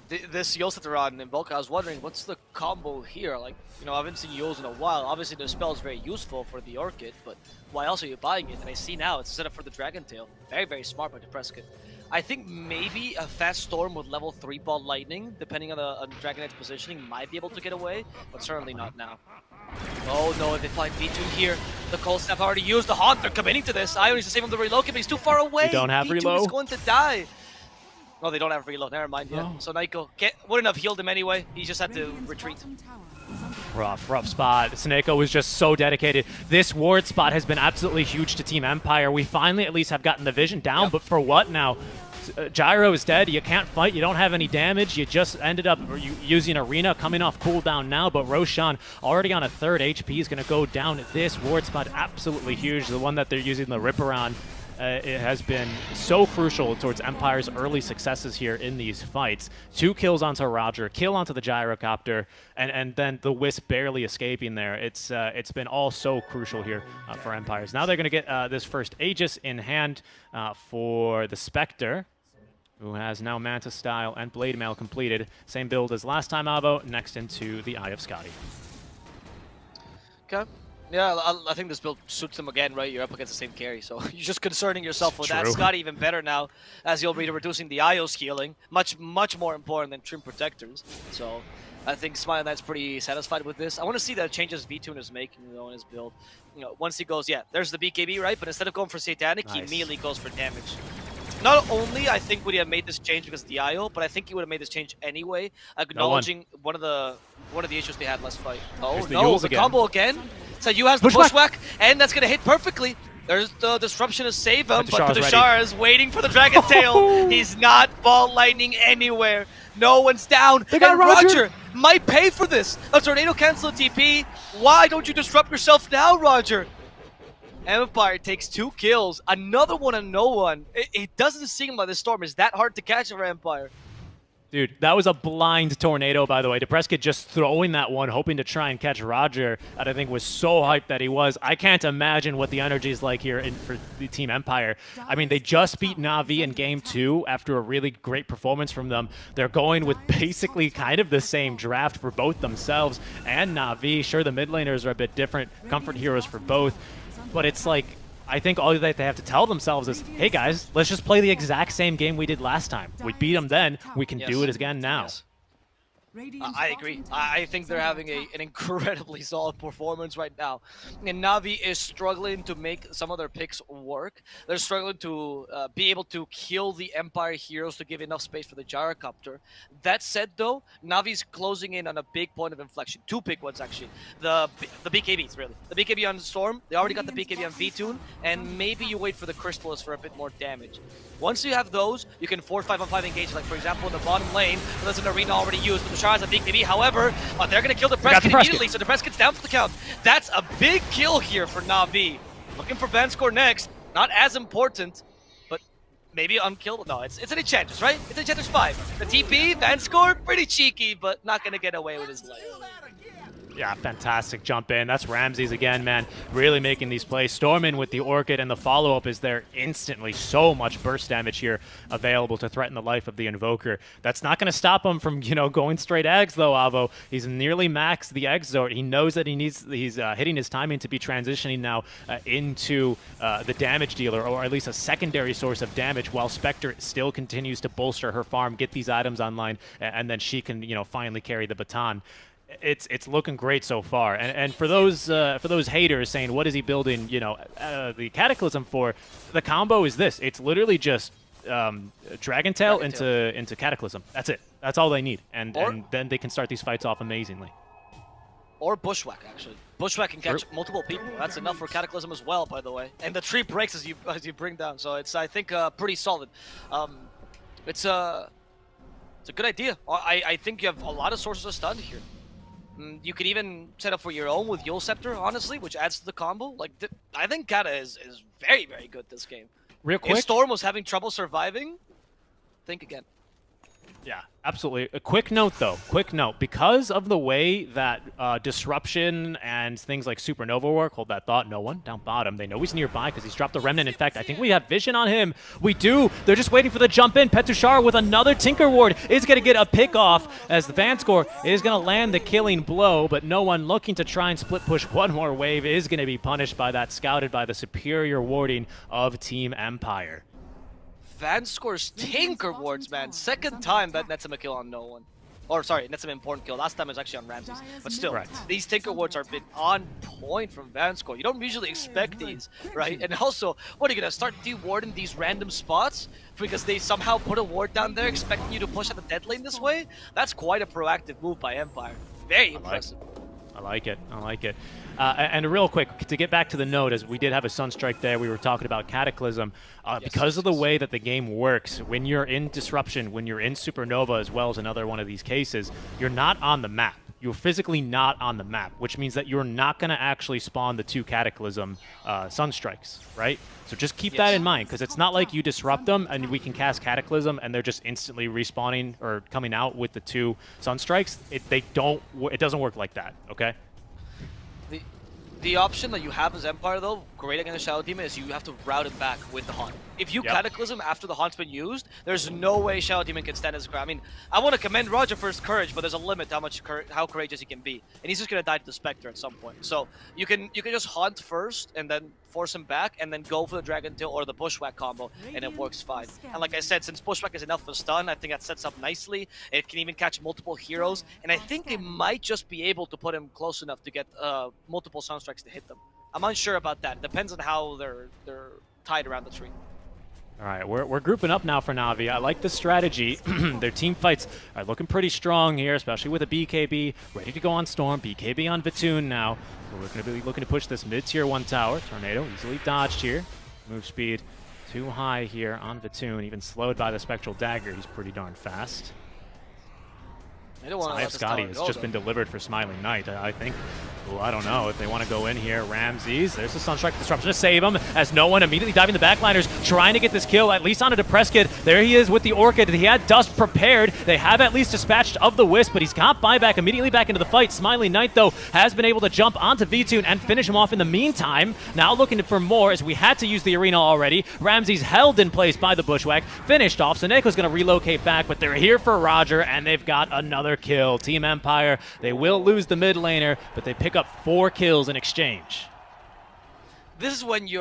This Yosetteron in bulk, I was wondering, what's the combo here? Like, you know, I haven't seen Yos in a while. Obviously, the spell is very useful for the Orchid, but why else are you buying it? And I see now it's set up for the Dragon Tail. Very, very smart by Depresskit. I think maybe a fast storm with level 3 ball lightning, depending on the Dragon Knight's positioning, might be able to get away, but certainly not now. Oh no, if they find V2 here, the Cold Snap already used the Haunt. They're committing to this. I needs to save him the relocate, but he's too far away. You don't have V2 reload? is going to die. No, they don't have reload. Never mind. Yeah. Oh. So Naiko wouldn't have healed him anyway. He just had to retreat. Rough spot. Snako was just so dedicated. This ward spot has been absolutely huge to Team Empire. We finally at least have gotten the vision down, but for what now? Gyro is dead. You can't fight. You don't have any damage. You just ended up using Arena coming off cooldown now, but Roshan already on a 3rd HP is going to go down. This ward spot absolutely huge. The one that they're using the Ripper on. It has been so crucial towards Empire's early successes here in these fights. 2 kills onto Roger, kill onto the Gyrocopter, and then the Wisp barely escaping there. It's been all so crucial here for Empires. Now they're going to get this first Aegis in hand for the Spectre, who has now Manta Style and Blade Mail completed. Same build as last time, Avo, next into the Eye of Scotty. Okay. Yeah, I think this build suits him again, right? You're up against the same carry, so you're just concerning yourself with that. True. Scotty even better now, as you'll be reducing the IO's healing. Much more important than Trim Protectors. So I think Smile Knight's pretty satisfied with this. I want to see the changes V-Tune is making, though, in his build. You know, once he goes, yeah, there's the BKB, right? But instead of going for Satanic, he immediately goes for damage. Not only I think would he have made this change because of the IO, but I think he would have made this change anyway, acknowledging one of the issues they had last fight. Oh no, the combo again. So you has the bushwhack, and that's gonna hit perfectly. There's the disruption to save him, but Tushar is waiting for the Dragon Tail. He's not ball lightning anywhere. No one's down. They got Roger might pay for this. A tornado cancel TP. Why don't you disrupt yourself now, Roger? Empire takes 2 kills, another one on no one. It doesn't seem like this storm is that hard to catch for Empire. Dude, that was a blind tornado, by the way. Depresskit just throwing that one, hoping to try and catch Roger, that I think was so hyped that he was. I can't imagine what the energy is like here for the Team Empire. I mean, they just beat Navi in Game 2 after a really great performance from them. They're going with basically kind of the same draft for both themselves and Navi. Sure, the mid laners are a bit different, comfort heroes for both, but it's like, I think all that they have to tell themselves is, hey guys, let's just play the exact same game we did last time. We beat them then, we can do it again now. Yes. I agree. I think they're having an incredibly solid performance right now. And Navi is struggling to make some of their picks work. They're struggling to be able to kill the Empire heroes to give enough space for the Gyrocopter. That said, though, Navi's closing in on a big point of inflection. 2 big ones, actually. The BKBs, really. The BKB on Storm, they already got the BKB on V-Tune, and maybe you wait for the Crystallis for a bit more damage. Once you have those, you can force 5-on-5 engage, like, for example, in the bottom lane, there's an arena already used, but the Shah has a BKB. However, they're going to kill the Depresskit immediately, so the Depresskit's down for the count. That's a big kill here for Navi. Looking for Vanscore next. Not as important, but maybe unkillable. No, it's an Enchantress, right? It's Enchantress 5. The TP, Vanscore, pretty cheeky, but not going to get away with his life. Yeah, fantastic jump in. That's Ramses again, man. Really making these plays. Stormin with the Orchid, and the follow-up is there instantly. So much burst damage here available to threaten the life of the Invoker. That's not going to stop him from, going straight eggs, though, Avo. He's nearly maxed the egg zone. He knows that he's hitting his timing to be transitioning now into the damage dealer, or at least a secondary source of damage, while Spectre still continues to bolster her farm, get these items online, and then she can, finally carry the baton. it's looking great so far. And for those haters saying what is he building, the Cataclysm for, the combo is this. It's literally just Dragon Tail into Cataclysm. That's it. That's all they need, and then they can start these fights off amazingly. Or Bushwhack, actually. Bushwhack can catch multiple people. That's enough for Cataclysm as well, by the way. And the tree breaks as you bring down, so it's, I think, pretty solid. It's a good idea. I think you have a lot of sources of stun here. You could even set up for your own with Yule Scepter, honestly, which adds to the combo. Like, I think Kata is very, very good this game. Real quick, if Storm was having trouble surviving, think again. Yeah, absolutely. A quick note, though. Quick note. Because of the way that Disruption and things like Supernova work, hold that thought, no one down bottom. They know he's nearby because he's dropped the Remnant. In fact, I think we have vision on him. We do. They're just waiting for the jump in. Petushar with another Tinker Ward is going to get a pick off as the Vanscore is going to land the killing blow, but no one looking to try and split push one more wave is going to be punished by that, scouted by the superior warding of Team Empire. Vanscore's Tinker Wards, man. Second time that nets him a kill on no one. Or, sorry, nets him an important kill. Last time it was actually on Ramses. But still, these Tinker Wards have been on point from Vanscore. You don't usually expect these, right? And also, what are you going to start de-warding these random spots? Because they somehow put a ward down there expecting you to push at the dead lane this way? That's quite a proactive move by Empire. Very impressive. I like it. I like it. And real quick, to get back to the note, as we did have a Sunstrike there, we were talking about Cataclysm. Because of the way that the game works, when you're in Disruption, when you're in Supernova, as well as another one of these cases, you're not on the map. You're physically not on the map, which means that you're not going to actually spawn the 2 Cataclysm Sunstrikes, right? So just keep that in mind, because it's not like you disrupt them and we can cast Cataclysm and they're just instantly respawning or coming out with the 2 Sunstrikes. It doesn't work like that, okay? The option that you have as Empire, though, great against Shadow Demon, is you have to route it back with the Haunt. If you Cataclysm after the Haunt's been used, there's no way Shadow Demon can stand his ground. I mean, I want to commend Roger for his courage, but there's a limit to how courageous he can be. And he's just going to die to the Spectre at some point. So you can just Haunt first, and then force him back, and then go for the Dragon Tail or the Bushwhack combo, and it works fine. And like I said, since Bushwhack is enough for stun, I think that sets up nicely. It can even catch multiple heroes, and I think they might just be able to put him close enough to get multiple Sunstrikes to hit them. I'm unsure about that. Depends on how they're tied around the tree. All right, we're grouping up now for Navi. I like the strategy. Their team fights are looking pretty strong here, especially with a BKB ready to go on Storm. BKB on Vatoon now. We're going to be looking to push this mid-tier 1 tower. Tornado easily dodged here. Move speed too high here on Vatoon, even slowed by the Spectral Dagger. He's pretty darn fast. Scotty has just been delivered for Smiling Knight. I think, I don't know if they want to go in here. Ramses, there's the Sunstrike Disruption to save him, as no one immediately diving the backliners, trying to get this kill, at least on a Depressed Kid. There he is with the Orchid. He had Dust prepared. They have at least dispatched of the Wisp, but he's got buyback immediately back into the fight. Smiling Knight, though, has been able to jump onto Vtoon and finish him off in the meantime. Now looking for more, as we had to use the arena already. Ramses held in place by the Bushwhack, finished off. Soneko's going to relocate back, but they're here for Roger, and they've got another kill. Team Empire, they will lose the mid laner, but they pick up 4 kills in exchange. This is when you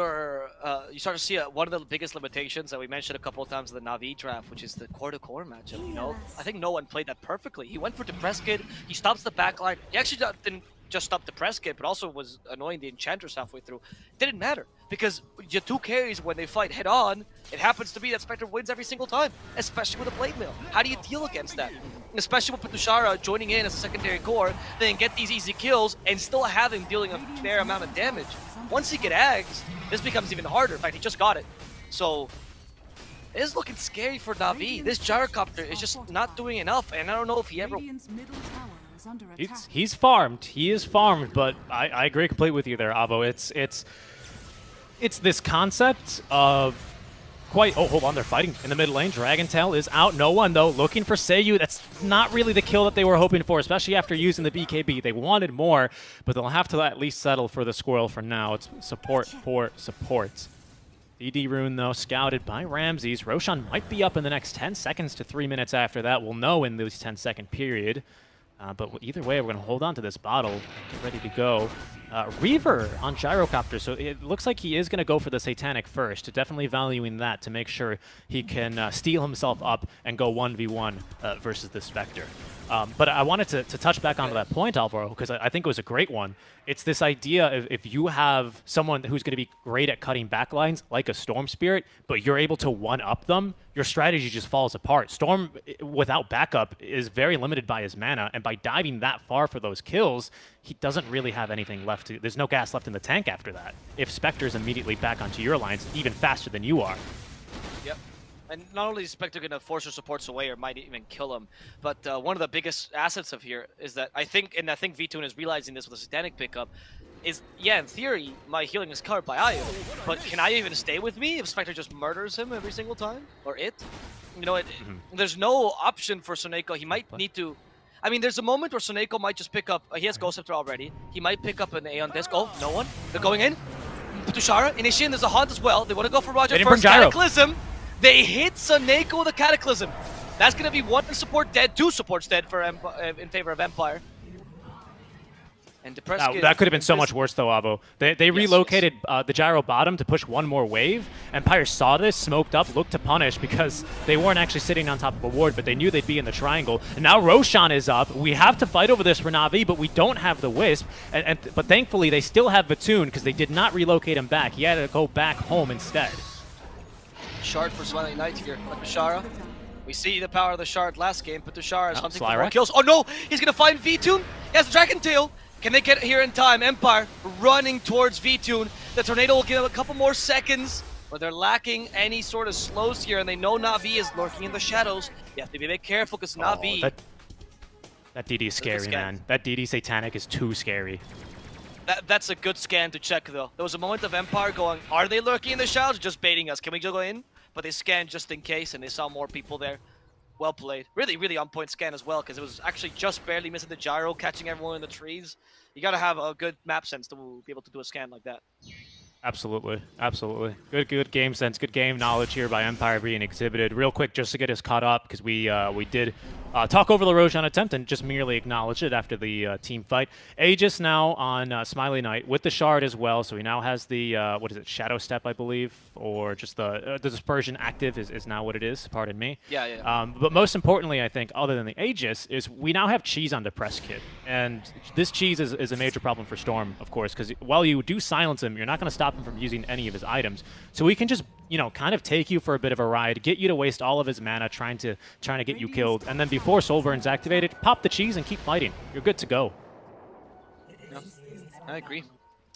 start to see one of the biggest limitations that we mentioned a couple of times in the Navi draft, which is the core-to-core matchup, you know? I think no one played that perfectly. He went for Depressed Kid, he stops the backline. He actually didn't just stop Depressed Kid, but also was annoying the Enchantress halfway through. It didn't matter, because your 2 carries, when they fight head-on, it happens to be that Spectre wins every single time, especially with a Blade Mail. How do you deal against that? Especially with Petushara joining in as a secondary core, then get these easy kills and still have him dealing a fair amount of damage. Once he get Ags, this becomes even harder. In fact, he just got it. So, it is looking scary for Navi. This Gyrocopter is just not doing enough, and I don't know if he ever... He's farmed. He is farmed, but I agree completely with you there, Avo. It's this concept of oh, hold on, they're fighting in the mid lane. Dragon Tail is out. No one, though, looking for Seiyu. That's not really the kill that they were hoping for, especially after using the BKB. They wanted more, but they'll have to at least settle for the Squirrel for now. It's support for support. DD Rune, though, scouted by Ramses. Roshan might be up in the next 10 seconds to 3 minutes after that. We'll know in this 10-second period. But either way, we're going to hold on to this bottle, get ready to go. Reaver on Gyrocopter, so it looks like he is going to go for the Satanic first, definitely valuing that to make sure he can steal himself up and go 1v1 versus the Spectre. But I wanted to touch back onto that point, Alvaro, because I think it was a great one. It's this idea of if you have someone who's going to be great at cutting backlines, like a Storm Spirit, but you're able to one-up them, your strategy just falls apart. Storm, without backup, is very limited by his mana, and by diving that far for those kills, he doesn't really have anything left to... There's no gas left in the tank after that. If Spectre's immediately back onto your lines, even faster than you are. Yep. And not only is Spectre going to force your supports away or might even kill him, but one of the biggest assets of here is that I think V2 is realizing this with the Satanic pickup, is, yeah, in theory, my healing is covered by Io, but can I even stay with me if Spectre just murders him every single time? Or it? You know, there's no option for Soneko. He might need to... I mean, there's a moment where Soneko might just pick up... he has Ghost Scepter already. He might pick up an Aeon Disc. Oh, no one. They're going in. Tushara, Initian, there's a Haunt as well. They want to go for Roger first. Cataclysm. They hit Soneko with the Cataclysm. That's going to be one support dead, two supports dead for in favor of Empire. And that could have been so much worse, though, Avo. They relocated the Gyro bottom to push one more wave. Empire saw this, smoked up, looked to punish because they weren't actually sitting on top of a ward, but they knew they'd be in the triangle. And now Roshan is up. We have to fight over this for Navi, but we don't have the Wisp. But thankfully, they still have Vatoon because they did not relocate him back. He had to go back home instead. Shard for Smiling Knight here. Patushara. We see the power of the Shard last game. Patushara is hunting for more kills. Oh no! He's going to find V2. He has Dragon Tail. Can they get here in time? Empire running towards V2. The Tornado will give them a couple more seconds, but they're lacking any sort of slows here, and they know Navi is lurking in the shadows. You have to be a bit careful because Navi... That DD is scary, man. That DD Satanic is too scary. That's a good scan to check, though. There was a moment of Empire going, are they lurking in the shadows or just baiting us? Can we go in? But they scanned just in case, and they saw more people there. Well played. Really, really on-point scan as well, because it was actually just barely missing the gyro, catching everyone in the trees. You gotta have a good map sense to be able to do a scan like that. Absolutely, absolutely. Good game sense, good game knowledge here by Empire being exhibited. Real quick, just to get us caught up, because we did talk over the Roshan attempt and just merely acknowledge it after the team fight. Aegis now on Smiley Knight with the Shard as well, so he now has the, what is it, Shadow Step, I believe, or just the Dispersion active is now what it is, pardon me. Yeah. But most importantly, I think, other than the Aegis, is we now have cheese on Depressed Kid. And this cheese is a major problem for Storm, of course, because while you do silence him, you're not going to stop him from using any of his items. So we can just, you know, kind of take you for a bit of a ride, get you to waste all of his mana trying to get you killed, and then before Soulburn's activated, pop the cheese and keep fighting. You're good to go. Yeah, I agree.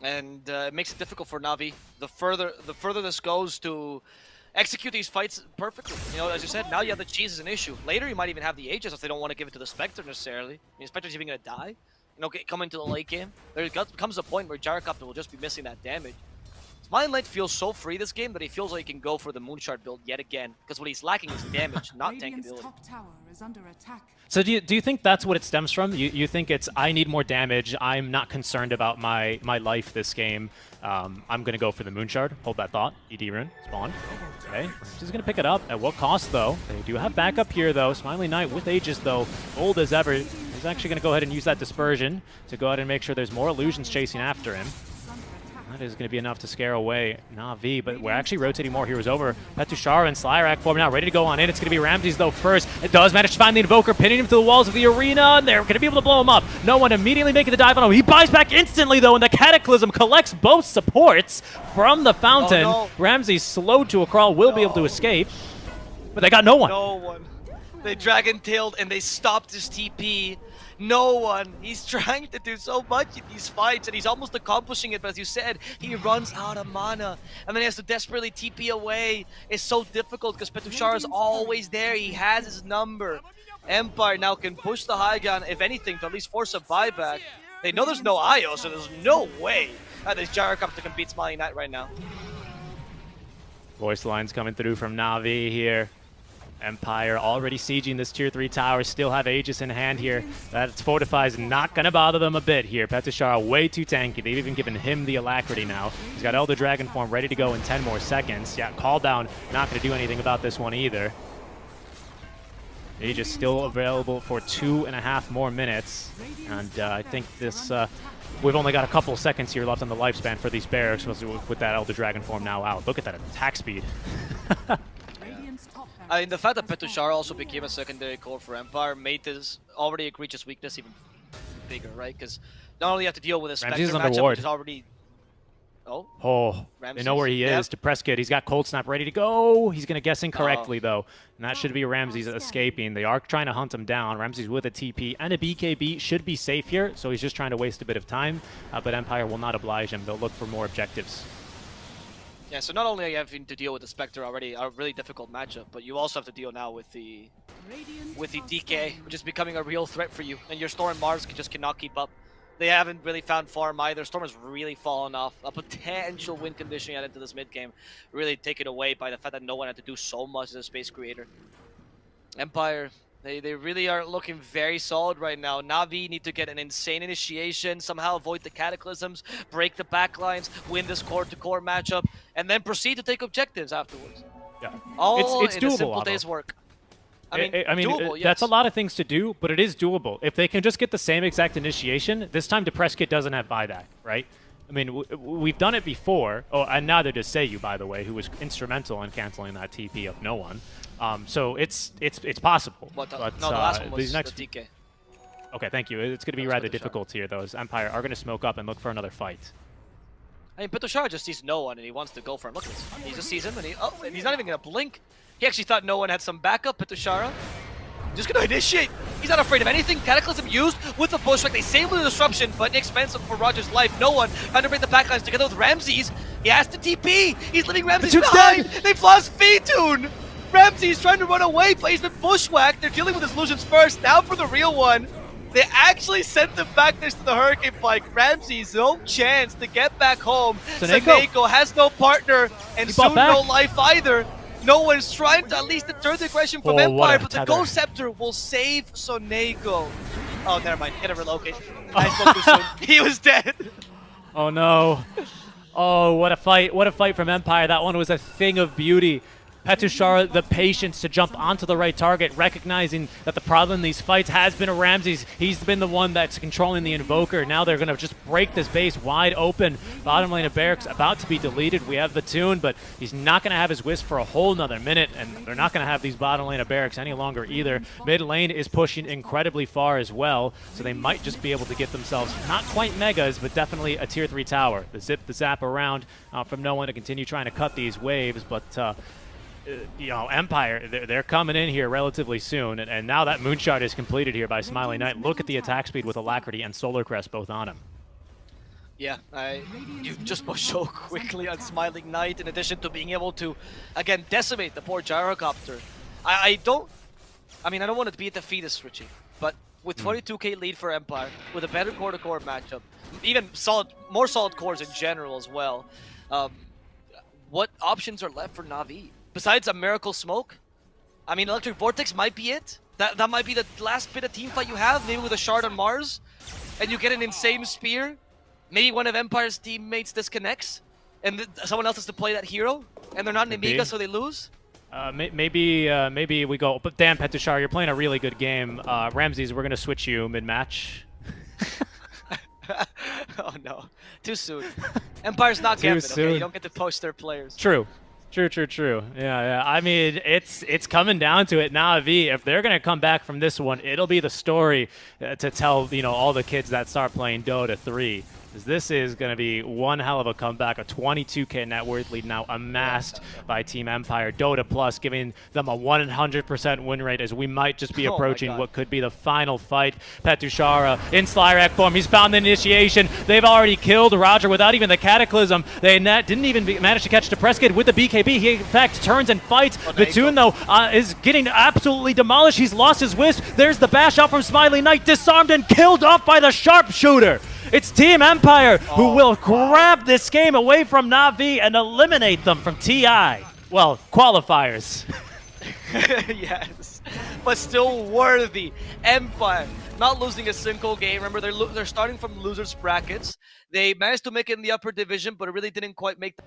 And it makes it difficult for Navi. The further this goes to execute these fights perfectly. You know, as you said, now you have the cheese as an issue. Later, you might even have the Aegis if they don't want to give it to the Spectre necessarily. I mean, Spectre's even going to die. You know, coming to the late game. There comes a point where Gyrocopter will just be missing that damage. Smiling Knight feels so free this game that he feels like he can go for the Moonshard build yet again. Because what he's lacking is damage, not tankability. Top tower is under attack. So do you think that's what it stems from? You think it's, I need more damage, I'm not concerned about my life this game, I'm going to go for the Moonshard? Hold that thought. ED Rune, spawn. Okay, she's going to pick it up. At what cost, though? They do have backup here, though. Smiley Knight with Aegis, though, bold as ever. He's actually going to go ahead and use that Dispersion to go ahead and make sure there's more illusions chasing after him. That is going to be enough to scare away Navi, but we're actually rotating more heroes over. Patushara and Slyrak form now, ready to go on in. It's going to be Ramses, though, first. It does manage to find the Invoker, pinning him to the walls of the arena, and they're going to be able to blow him up. No one immediately making the dive on him. He buys back instantly, though, and the Cataclysm collects both supports from the fountain. Oh, no. Ramses, slowed to a crawl, will be able to escape, but they got no one. No one. They Dragon-tailed and they stopped his TP. No one. He's trying to do so much in these fights, and he's almost accomplishing it, but as you said, he runs out of mana, and then he has to desperately TP away. It's so difficult because Patushara is always there. He has his number. Empire now can push the high ground, if anything, to at least force a buyback. They know there's no IO, so there's no way that this Gyrocopter can beat Smiling Knight right now. Voice lines coming through from Navi here. Empire already sieging this tier 3 tower, still have Aegis in hand here. That Fortify is not going to bother them a bit here. Patushara way too tanky. They've even given him the alacrity now. He's got Elder Dragon form ready to go in 10 more seconds. Yeah, call down, not going to do anything about this one either. Aegis still available for 2.5 more minutes. And I think this we've only got a couple of seconds here left on the lifespan for these barracks with that Elder Dragon form now out. Look at that attack speed. I mean, the fact that Petushara also became a secondary core for Empire made this already egregious weakness even bigger, right? Because not only you have to deal with a Spectre matchup, which is already... Oh, they know where he is. To Prescott, he's got Cold Snap ready to go. He's going to guess incorrectly, though. And that should be Ramses escaping. They are trying to hunt him down. Ramses with a TP and a BKB should be safe here, so he's just trying to waste a bit of time. But Empire will not oblige him. They'll look for more objectives. Yeah, so not only are you having to deal with the Spectre already, a really difficult matchup, but you also have to deal now with the DK, which is becoming a real threat for you. And your Storm and Mars just cannot keep up. They haven't really found farm either. Storm has really fallen off. A potential win condition yet into this mid game, really taken away by the fact that no one had to do so much as a space creator. Empire, they really are looking very solid right now. Navi need to get an insane initiation, somehow avoid the cataclysms, break the backlines, win this core-to-core matchup, and then proceed to take objectives afterwards. Yeah, all it's in doable, a simple day's work. I mean, doable, yes. That's a lot of things to do, but it is doable. If they can just get the same exact initiation, this time DePrescott doesn't have buyback, right? I mean, we've done it before. Oh, and neither does Seiyu, by the way, who was instrumental in canceling that TP of no one. So it's possible. But no, the last one was these next the DK. Okay, thank you. It's going to be rather difficult here, though, as Empire are going to smoke up and look for another fight. I mean, Petushara just sees no one and he wants to go for him. Look at this. He just sees him and and he's not even going to blink. He actually thought no one had some backup, Petushara. Just gonna initiate. He's not afraid of anything. Cataclysm used with the pushback. They save the disruption, but expensive for Roger's life. No one trying to bring the backlines together with Ramses. He has to TP. He's leaving Ramses behind. They've lost Fitoon. Ramses trying to run away, but he's been bushwhacked. They're dealing with his illusions first. Now for the real one. They actually sent them back next to the Hurricane Pike. Ramses, no chance to get back home. Soneiko has no partner, and soon no life either. No one's trying to at least deter the aggression from Empire, but the Ghost Scepter will save Soneiko. Oh, never mind. Get a relocate. I spoke too soon. He was dead. Oh, no. Oh, what a fight. What a fight from Empire. That one was a thing of beauty. Petushara, the patience to jump onto the right target, recognizing that the problem in these fights has been a Ramses. He's been the one that's controlling the Invoker. Now they're going to just break this base wide open. Bottom lane of Barracks about to be deleted. We have the tune, but he's not going to have his Wisp for a whole nother minute, and they're not going to have these bottom lane of Barracks any longer either. Mid lane is pushing incredibly far as well, so they might just be able to get themselves not quite megas, but definitely a tier 3 tower. The zip, the zap around from no one to continue trying to cut these waves, but you know, Empire, they're coming in here relatively soon, and now that moonshot is completed here by Smiley Knight. Look at the attack speed with Alacrity and Solar Crest both on him. Yeah, you just pushed so quickly on Smiling Knight, in addition to being able to, again, decimate the poor Gyrocopter. I don't want to be a defeatist, Richie, but with 22k lead for Empire, with a better core-to-core matchup, even more solid cores in general as well, what options are left for Navi? Besides a Miracle Smoke? I mean, Electric Vortex might be it. That might be the last bit of teamfight you have, maybe with a Shard on Mars, and you get an insane Spear. Maybe one of Empire's teammates disconnects, and someone else has to play that hero, and they're not an Amiga, so they lose? Maybe we go, but damn, Petushara, you're playing a really good game. Ramses, we're going to switch you mid-match. Oh no, too soon. Empire's not Gambit, okay? You don't get to post their players. True. Yeah. I mean, it's coming down to it. Navi, if they're going to come back from this one, it'll be the story to tell, you know, all the kids that start playing Dota 3. This is going to be one hell of a comeback. A 22k net worth lead now amassed by Team Empire. Dota Plus giving them a 100% win rate, as we might just be approaching what could be the final fight. Petushara in Slyrak form. He's found the initiation. They've already killed Roger without even the Cataclysm. They didn't even manage to catch DePrescott with the BKB. He, in fact, turns and fights. Batoon, though, is getting absolutely demolished. He's lost his Wisp. There's the bash out from Smiley Knight. Disarmed and killed off by the Sharpshooter. It's Team Empire who will grab this game away from Navi and eliminate them from TI. Well, qualifiers. Yes, but still worthy. Empire not losing a single game. Remember, they're starting from losers brackets. They managed to make it in the upper division, but it really didn't quite make